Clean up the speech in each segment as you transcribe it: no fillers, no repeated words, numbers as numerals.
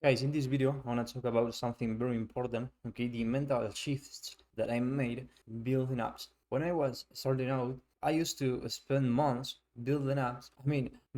Guys, in this video, I want to talk about something very important, okay? The mental shifts that I made building apps. When I was starting out, I used to spend months building apps.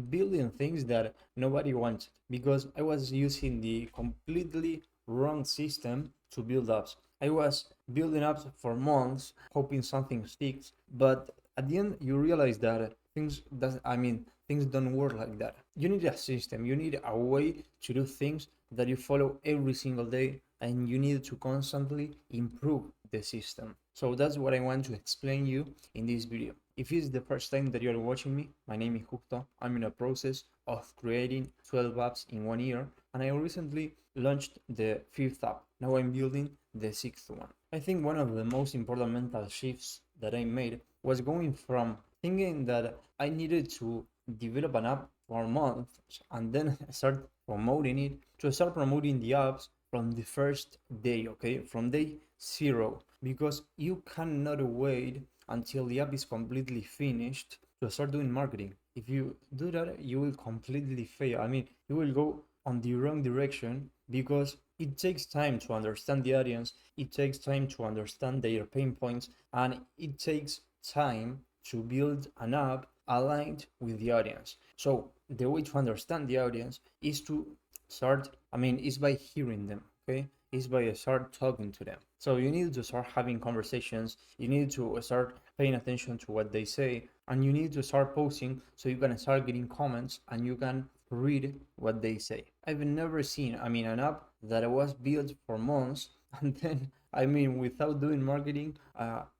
Building things that nobody wanted because I was using the completely wrong system to build apps. I was building apps for months, hoping something sticks, but at the end, you realize that things don't work like that. You need a system, you need a way to do things that you follow every single day, and you need to constantly improve the system. So that's what I want to explain you in this video. If it's the first time that you're watching me, my name is Justo. I'm in a process of creating 12 apps in 1 year, and I recently launched the fifth app. Now I'm building the sixth one. I think one of the most important mental shifts that I made was going from thinking that I needed to develop an app for months and then start promoting it to start promoting the apps from the first day, okay, from day zero, because you cannot wait until the app is completely finished to start doing marketing. If you do that, you will completely fail. You will go on the wrong direction because it takes time to understand the audience, it takes time to understand their pain points, and it takes time to build an app aligned with the audience. So the way to understand the audience is to is by hearing them, okay? Is by start talking to them. So you need to start having conversations, you need to start paying attention to what they say, and you need to start posting so you can start getting comments and you can read what they say. I've never seen, an app that was built for months and then, without doing marketing,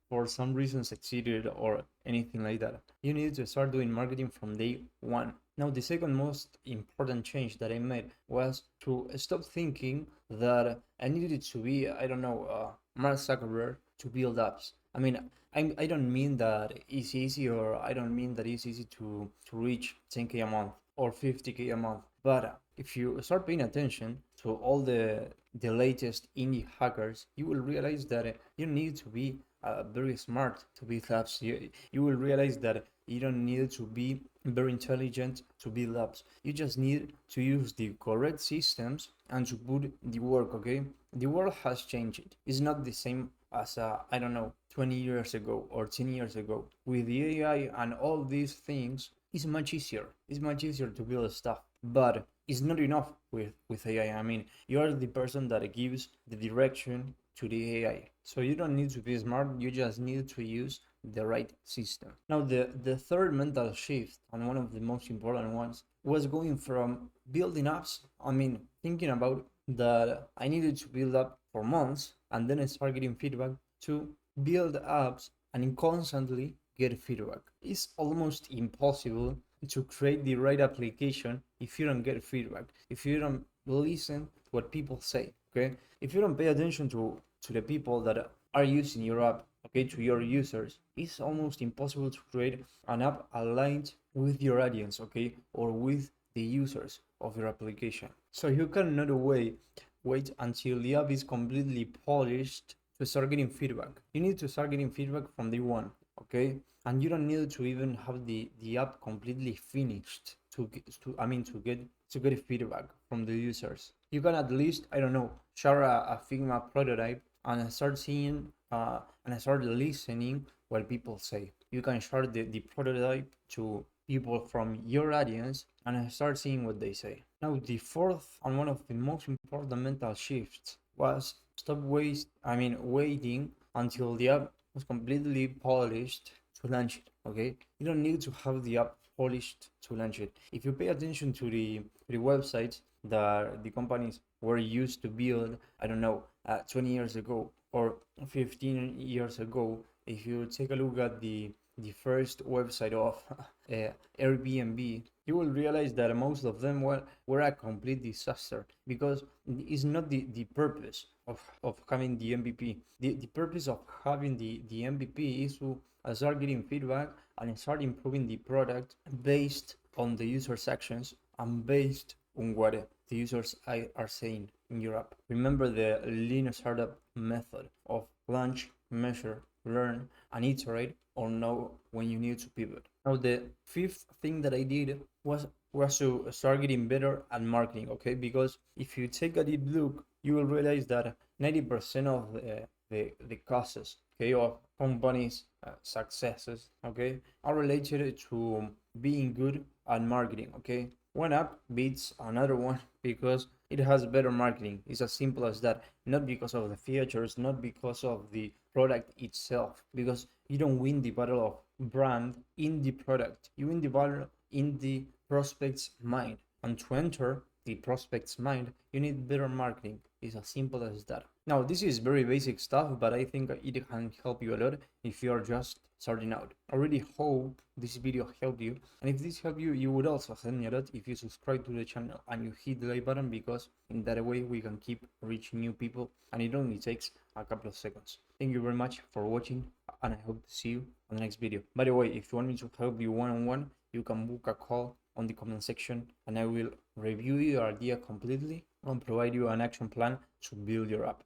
for some reason succeeded or anything like that. You need to start doing marketing from day one. Now, the second most important change that I made was to stop thinking that I needed to be, Mark Zuckerberg to build apps. I don't mean that it's easy, or I don't mean that it's easy to reach 10K a month or 50K a month. But if you start paying attention to all the latest indie hackers, you will realize that you need to be very smart to build apps. You will realize that you don't need to be very intelligent to build apps. You just need to use the correct systems and to put the work, okay? The world has changed. It's not the same as, 20 years ago or 10 years ago. With the AI and all these things, it's much easier. It's much easier to build stuff. But it's not enough with AI. You are the person that gives the direction to the AI. So you don't need to be smart, you just need to use the right system. Now, the third mental shift, and one of the most important ones, was going from building apps, thinking about that I needed to build up for months and then I start getting feedback, to build apps and constantly get feedback. It's almost impossible to create the right application if you don't get feedback, if you don't listen to what people say, okay? If you don't pay attention to the people that are using your app, okay, to your users, it's almost impossible to create an app aligned with your audience, okay, or with the users of your application. So you cannot wait until the app is completely polished to start getting feedback. You need to start getting feedback from day one, okay? And you don't need to even have the app completely finished to get feedback from the users. You can at least, I don't know, share a Figma prototype and start seeing and start listening what people say. You can share the prototype to people from your audience and start seeing what they say. Now, the fourth and one of the most important mental shifts was stop waiting until the app was completely polished to launch it. Okay, you don't need to have the app polished to launch it. If you pay attention to the websites that the companies were used to build, 20 years ago or 15 years ago, if you take a look at the first website of Airbnb, you will realize that most of them were a complete disaster, because it's not the purpose of having the MVP. The purpose of having the MVP is to start getting feedback and start improving the product based on the user's actions and based on what the users are saying in your app. Remember the lean startup method of launch, measure, learn, and iterate, or know when you need to pivot. Now, the fifth thing that I did was was to start getting better at marketing, okay? Because if you take a deep look, you will realize that 90% of the causes, okay, of companies' successes, okay, are related to being good at marketing, okay? One app beats another one because it has better marketing. It's as simple as that. Not because of the features, not because of the product itself, because you don't win the battle of brand in the product. You win the battle in the prospect's mind. And to enter the prospect's mind, you need better marketing. It's as simple as that. Now, this is very basic stuff, but I think it can help you a lot if you are just starting out. I really hope this video helped you, and if this helped you, you would also help me a lot if you subscribe to the channel and you hit the like button, because in that way we can keep reaching new people, and it only takes a couple of seconds. Thank you very much for watching, and I hope to see you on the next video. By the way, if you want me to help you one-on-one, you can book a call on the comment section, and I will review your idea completely and provide you an action plan to build your app.